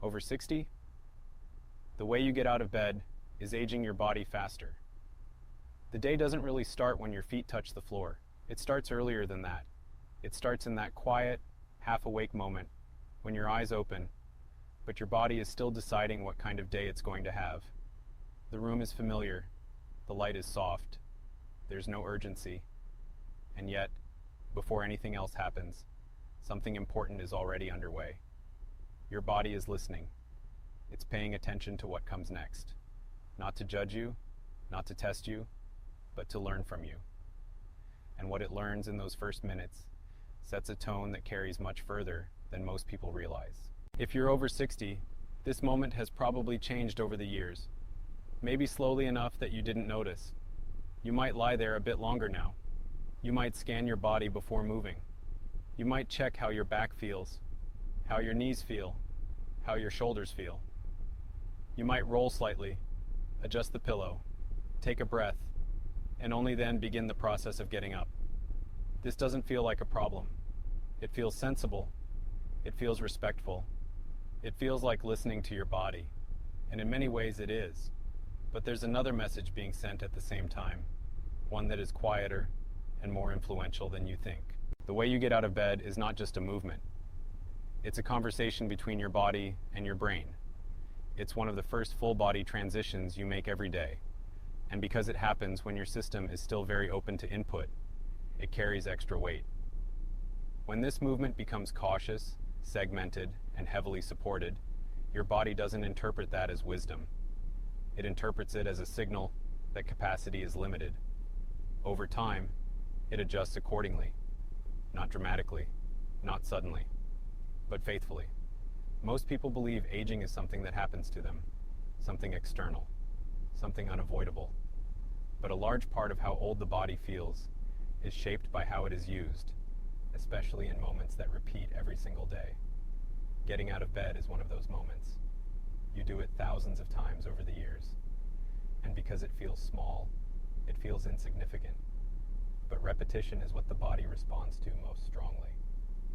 Over 60? The way you get out of bed is aging your body faster. The day doesn't really start when your feet touch the floor. It starts earlier than that. It starts in that quiet, half-awake moment when your eyes open, but your body is still deciding what kind of day it's going to have. The room is familiar. The light is soft. There's no urgency. And yet, before anything else happens, something important is already underway. Your body is listening. It's paying attention to what comes next. Not to judge you, not to test you, but to learn from you. And what it learns in those first minutes sets a tone that carries much further than most people realize. If you're over 60, this moment has probably changed over the years. Maybe slowly enough that you didn't notice. You might lie there a bit longer now. You might scan your body before moving. You might check how your back feels, how your knees feel, how your shoulders feel. You might roll slightly, adjust the pillow, take a breath, and only then begin the process of getting up. This doesn't feel like a problem. It feels sensible. It feels respectful. It feels like listening to your body. And in many ways it is. But there's another message being sent at the same time, one that is quieter and more influential than you think. The way you get out of bed is not just a movement. It's a conversation between your body and your brain. It's one of the first full-body transitions you make every day. And because it happens when your system is still very open to input, it carries extra weight. When this movement becomes cautious, segmented, and heavily supported, your body doesn't interpret that as wisdom. It interprets it as a signal that capacity is limited. Over time, it adjusts accordingly. Not dramatically, not suddenly, but faithfully. Most people believe aging is something that happens to them, something external, something unavoidable. But a large part of how old the body feels is shaped by how it is used, especially in moments that repeat every single day. Getting out of bed is one of those moments. You do it thousands of times over the years. And because it feels small, it feels insignificant. But repetition is what the body responds to most strongly.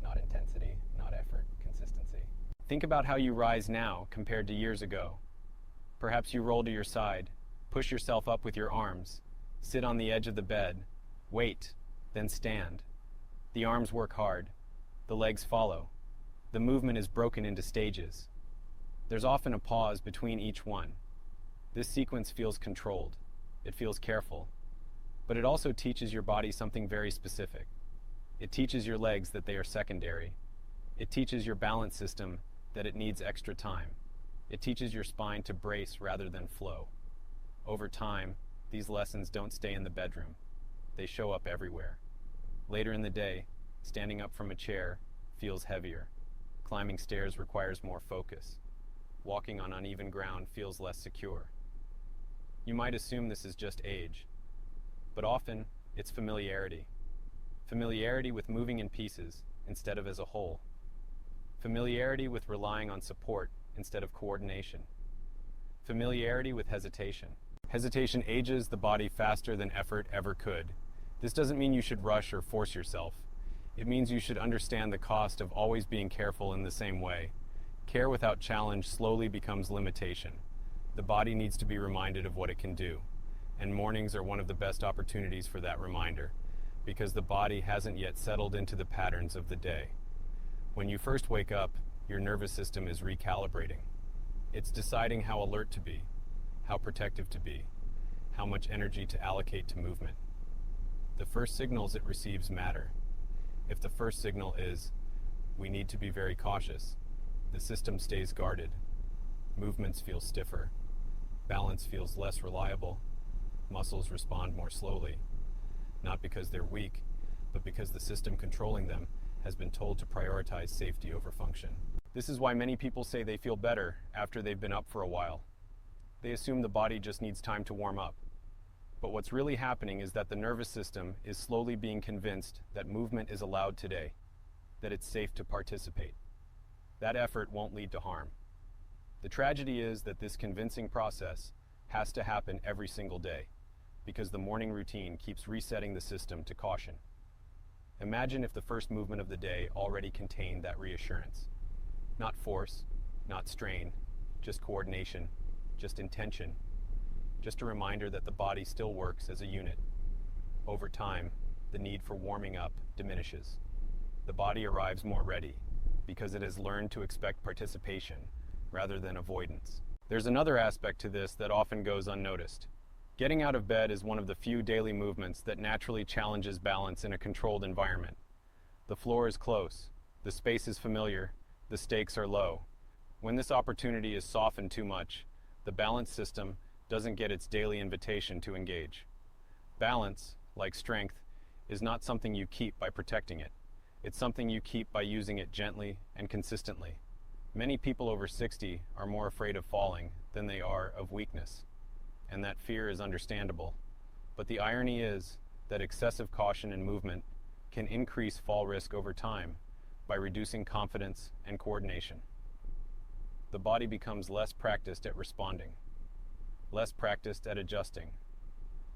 Not intensity, not effort, consistency. Think about how you rise now compared to years ago. Perhaps you roll to your side, push yourself up with your arms, sit on the edge of the bed, wait, then stand. The arms work hard. The legs follow. The movement is broken into stages. There's often a pause between each one. This sequence feels controlled. It feels careful. But it also teaches your body something very specific. It teaches your legs that they are secondary. It teaches your balance system that it needs extra time. It teaches your spine to brace rather than flow. Over time, these lessons don't stay in the bedroom. They show up everywhere. Later in the day, standing up from a chair feels heavier. Climbing stairs requires more focus. Walking on uneven ground feels less secure. You might assume this is just age, but often it's familiarity. Familiarity with moving in pieces instead of as a whole. Familiarity with relying on support instead of coordination. Familiarity with hesitation. Hesitation ages the body faster than effort ever could. This doesn't mean you should rush or force yourself. It means you should understand the cost of always being careful in the same way. Care without challenge slowly becomes limitation. The body needs to be reminded of what it can do. And mornings are one of the best opportunities for that reminder, because the body hasn't yet settled into the patterns of the day. When you first wake up, your nervous system is recalibrating. It's deciding how alert to be, how protective to be, how much energy to allocate to movement. The first signals it receives matter. If the first signal is, we need to be very cautious, the system stays guarded. Movements feel stiffer. Balance feels less reliable. Muscles respond more slowly. Not because they're weak, but because the system controlling them has been told to prioritize safety over function. This is why many people say they feel better after they've been up for a while. They assume the body just needs time to warm up. But what's really happening is that the nervous system is slowly being convinced that movement is allowed today, that it's safe to participate. That effort won't lead to harm. The tragedy is that this convincing process has to happen every single day, because the morning routine keeps resetting the system to caution. Imagine if the first movement of the day already contained that reassurance. Not force, not strain, just coordination, just intention, just a reminder that the body still works as a unit. Over time, the need for warming up diminishes. The body arrives more ready because it has learned to expect participation rather than avoidance. There's another aspect to this that often goes unnoticed. Getting out of bed is one of the few daily movements that naturally challenges balance in a controlled environment. The floor is close, the space is familiar, the stakes are low. When this opportunity is softened too much, the balance system doesn't get its daily invitation to engage. Balance, like strength, is not something you keep by protecting it. It's something you keep by using it gently and consistently. Many people over 60 are more afraid of falling than they are of weakness, and that fear is understandable. But the irony is that excessive caution in movement can increase fall risk over time by reducing confidence and coordination. The body becomes less practiced at responding, less practiced at adjusting,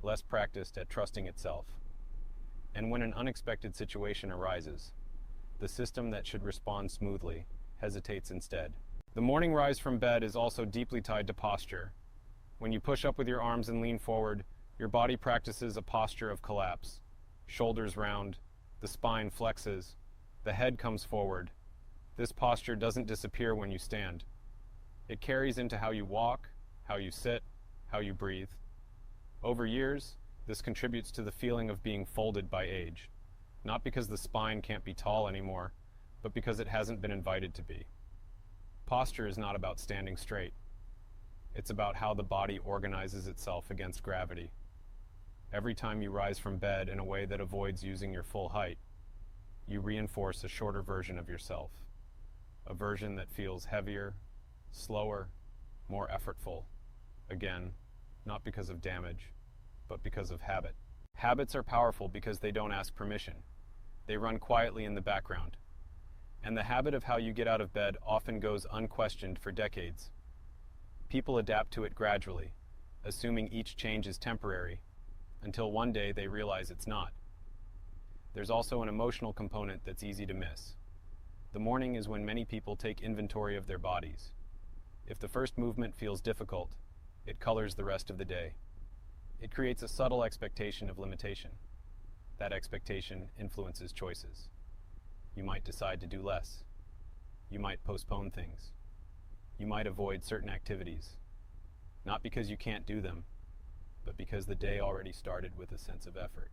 less practiced at trusting itself. And when an unexpected situation arises, the system that should respond smoothly hesitates instead. The morning rise from bed is also deeply tied to posture. When you push up with your arms and lean forward, your body practices a posture of collapse. Shoulders round, the spine flexes, the head comes forward. This posture doesn't disappear when you stand. It carries into how you walk, how you sit, how you breathe. Over years, this contributes to the feeling of being folded by age, not because the spine can't be tall anymore, but because it hasn't been invited to be. Posture is not about standing straight. It's about how the body organizes itself against gravity. Every time you rise from bed in a way that avoids using your full height, you reinforce a shorter version of yourself, a version that feels heavier, slower, more effortful. Again, not because of damage, but because of habit. Habits are powerful because they don't ask permission. They run quietly in the background. And the habit of how you get out of bed often goes unquestioned for decades. People adapt to it gradually, assuming each change is temporary, until one day they realize it's not. There's also an emotional component that's easy to miss. The morning is when many people take inventory of their bodies. If the first movement feels difficult, it colors the rest of the day. It creates a subtle expectation of limitation. That expectation influences choices. You might decide to do less. You might postpone things. You might avoid certain activities, not because you can't do them, but because the day already started with a sense of effort.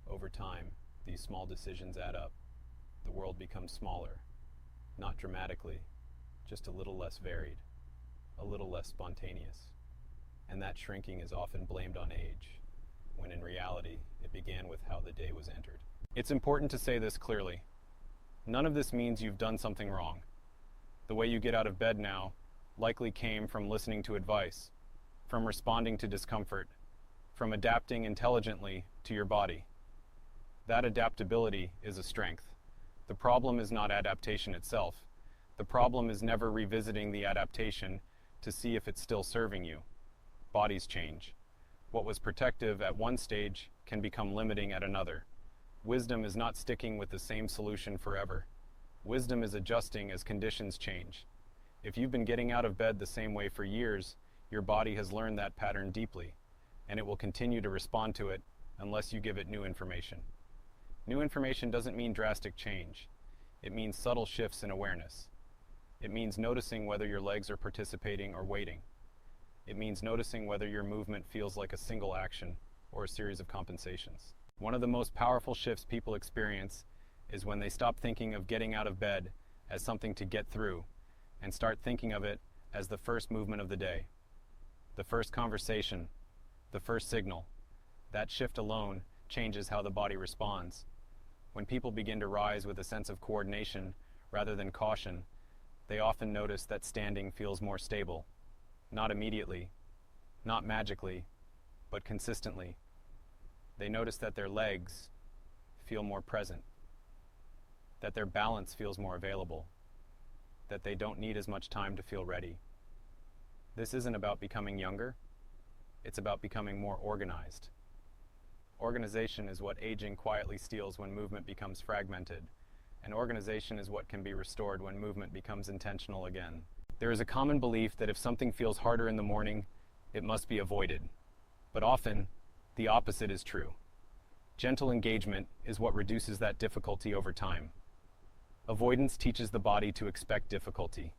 Over time, these small decisions add up. The world becomes smaller, not dramatically, just a little less varied, a little less spontaneous. And that shrinking is often blamed on age, when in reality, it began with how the day was entered. It's important to say this clearly. None of this means you've done something wrong. The way you get out of bed now likely came from listening to advice, from responding to discomfort, from adapting intelligently to your body. That adaptability is a strength. The problem is not adaptation itself. The problem is never revisiting the adaptation to see if it's still serving you. Bodies change. What was protective at one stage can become limiting at another. Wisdom is not sticking with the same solution forever. Wisdom is adjusting as conditions change. If you've been getting out of bed the same way for years, your body has learned that pattern deeply, and it will continue to respond to it unless you give it new information. New information doesn't mean drastic change. It means subtle shifts in awareness. It means noticing whether your legs are participating or waiting. It means noticing whether your movement feels like a single action or a series of compensations. One of the most powerful shifts people experience is when they stop thinking of getting out of bed as something to get through and start thinking of it as the first movement of the day, the first conversation, the first signal. That shift alone changes how the body responds. When people begin to rise with a sense of coordination rather than caution, they often notice that standing feels more stable, not immediately, not magically, but consistently. They notice that their legs feel more present, that their balance feels more available, that they don't need as much time to feel ready. This isn't about becoming younger, it's about becoming more organized. Organization is what aging quietly steals when movement becomes fragmented, and organization is what can be restored when movement becomes intentional again. There is a common belief that if something feels harder in the morning, it must be avoided. But often, the opposite is true. Gentle engagement is what reduces that difficulty over time. Avoidance teaches the body to expect difficulty.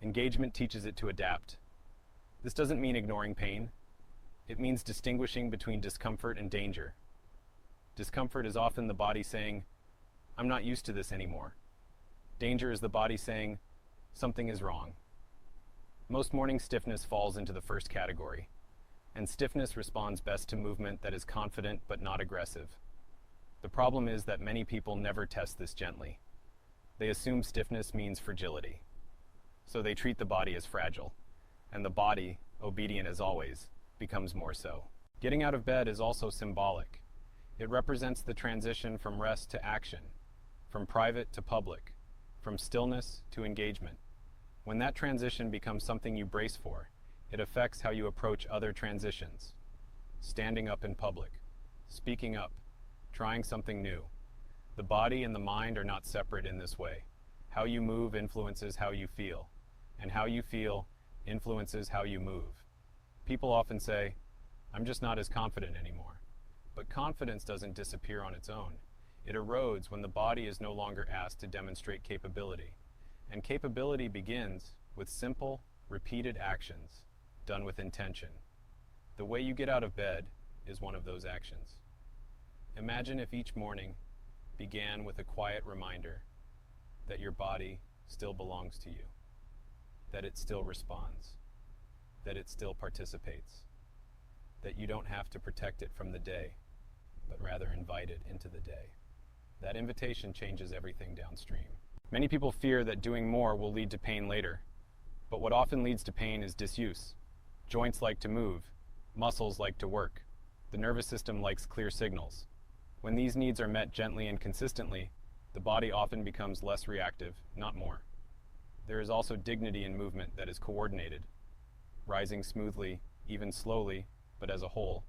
Engagement teaches it to adapt. This doesn't mean ignoring pain. It means distinguishing between discomfort and danger. Discomfort is often the body saying, "I'm not used to this anymore." Danger is the body saying, "Something is wrong." Most morning stiffness falls into the first category, and stiffness responds best to movement that is confident but not aggressive. The problem is that many people never test this gently. They assume stiffness means fragility. So they treat the body as fragile, and the body, obedient as always, becomes more so. Getting out of bed is also symbolic. It represents the transition from rest to action, from private to public, from stillness to engagement. When that transition becomes something you brace for, it affects how you approach other transitions. Standing up in public, speaking up, trying something new. The body and the mind are not separate in this way. How you move influences how you feel, and how you feel influences how you move. People often say, "I'm just not as confident anymore." But confidence doesn't disappear on its own. It erodes when the body is no longer asked to demonstrate capability. And capability begins with simple, repeated actions, done with intention. The way you get out of bed is one of those actions. Imagine if each morning began with a quiet reminder that your body still belongs to you, that it still responds, that it still participates, that you don't have to protect it from the day, but rather invite it into the day. That invitation changes everything downstream. Many people fear that doing more will lead to pain later, but what often leads to pain is disuse. Joints like to move, muscles like to work, the nervous system likes clear signals. When these needs are met gently and consistently, the body often becomes less reactive, not more. There is also dignity in movement that is coordinated. Rising smoothly, even slowly, but as a whole,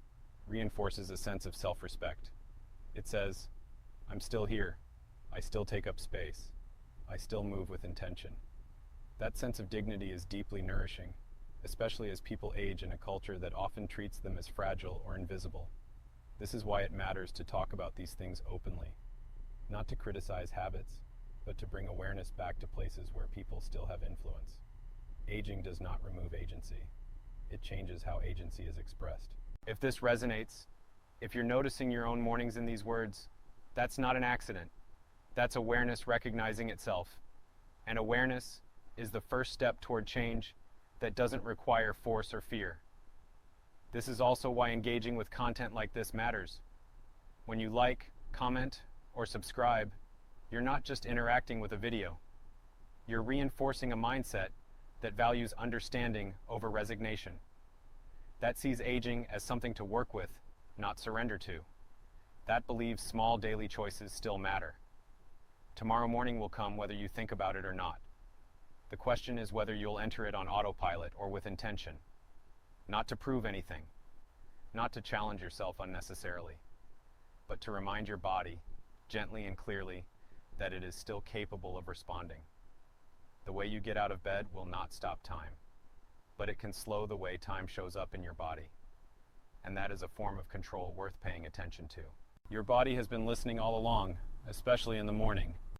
reinforces a sense of self-respect. It says, "I'm still here. I still take up space. I still move with intention." That sense of dignity is deeply nourishing, especially as people age in a culture that often treats them as fragile or invisible. This is why it matters to talk about these things openly, not to criticize habits, but to bring awareness back to places where people still have influence. Aging does not remove agency. It changes how agency is expressed. If this resonates, if you're noticing your own mornings in these words, that's not an accident. That's awareness recognizing itself. And awareness is the first step toward change that doesn't require force or fear. This is also why engaging with content like this matters. When you like, comment, or subscribe, you're not just interacting with a video. You're reinforcing a mindset that values understanding over resignation. That sees aging as something to work with, not surrender to. That believes small daily choices still matter. Tomorrow morning will come whether you think about it or not. The question is whether you'll enter it on autopilot or with intention. Not to prove anything, not to challenge yourself unnecessarily, but to remind your body, gently and clearly, that it is still capable of responding. The way you get out of bed will not stop time, but it can slow the way time shows up in your body. And that is a form of control worth paying attention to. Your body has been listening all along, especially in the morning.